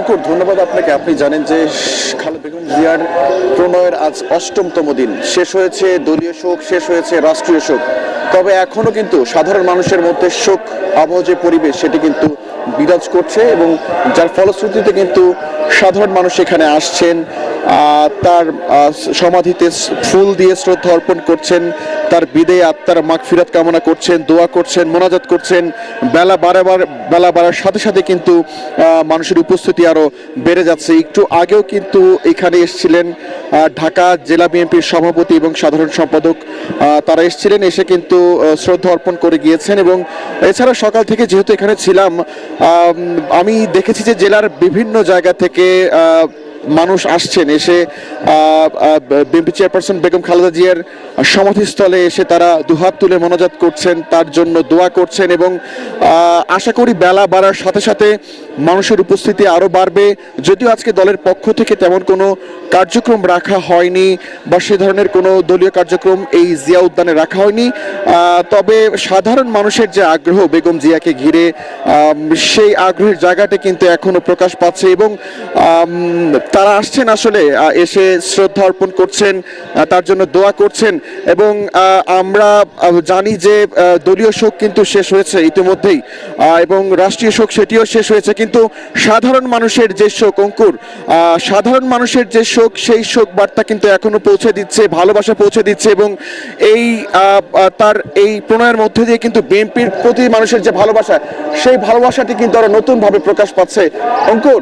অঙ্কুর, ধন্যবাদ আপনাকে। আপনি জানেন যে খালেদা বেগম জিয়ার প্রণয়ের আজ ৮ম দিন। শেষ হয়েছে দলীয় শোক, শেষ হয়েছে রাষ্ট্রীয় শোক। তবে এখনো কিন্তু সাধারণ মানুষের মধ্যে শোক আবহ যে পরিবেশ সেটি কিন্তু বিরাজ করছে, এবং যার ফলশ্রুতিতে কিন্তু সাধারণ মানুষ এখানে আসছেন, তার সমাধিতে ফুল দিয়ে শ্রদ্ধা অর্পণ করছেন, তার বিদেয় আত্মার মাগফিরাত কামনা করছেন, দোয়া করছেন, মোনাজাত করছেন। বেলা বাড়ার সাথে সাথে কিন্তু মানুষের উপস্থিতি আরো বেড়ে যাচ্ছে। একটু আগেও কিন্তু এখানে এসেছিলেন ঢাকা জেলা বিএনপির সভাপতি এবং সাধারণ সম্পাদক, তারা এসেছিলেন, এসে কিন্তু শ্রদ্ধা অর্পণ করে গিয়েছেন। এবং এছাড়া সকাল থেকে যেহেতু এখানে ছিলাম, আমি দেখেছি যে জেলার বিভিন্ন জায়গা থেকে মানুষ আসছেন, এসে বিএনপি চেয়ারপারসন বেগম খালেদা জিয়ার সমাধিস্থলে এসে তারা দুহাত তুলে মোনাজাত করছেন, তার জন্য দোয়া করছেন। এবং আশা করি বেলা বাড়ার সাথে সাথে মানুষের উপস্থিতি আরও বাড়বে। যদিও আজকে দলের পক্ষ থেকে তেমন কোনো কার্যক্রম রাখা হয়নি বা সে ধরনের কোনো দলীয় কার্যক্রম এই জিয়া উদ্যানে রাখা হয়নি, তবে সাধারণ মানুষের যে আগ্রহ বেগম জিয়াকে ঘিরে, সেই আগ্রহের জায়গাটা কিন্তু এখনো প্রকাশ পাচ্ছে। এবং তারা আসছেন, আসলে এসে শ্রদ্ধা অর্পণ করছেন, তার জন্য দোয়া করছেন। এবং আমরা জানি যে দলীয় শোক কিন্তু শেষ হয়েছে ইতিমধ্যেই, এবং রাষ্ট্রীয় শোক সেটিও শেষ হয়েছে, কিন্তু সাধারণ মানুষের যে শোক, অঙ্কুর, সাধারণ মানুষের যে শোক, সেই শোক বার্তা কিন্তু এখনো পৌঁছে দিচ্ছে, ভালোবাসা পৌঁছে দিচ্ছে। এবং এই তার এই প্রণয়ের মধ্যে দিয়ে কিন্তু বিএনপির প্রতি মানুষের যে ভালোবাসা, সেই ভালোবাসাটি কিন্তু আরো নতুনভাবে প্রকাশ পাচ্ছে। অঙ্কুর,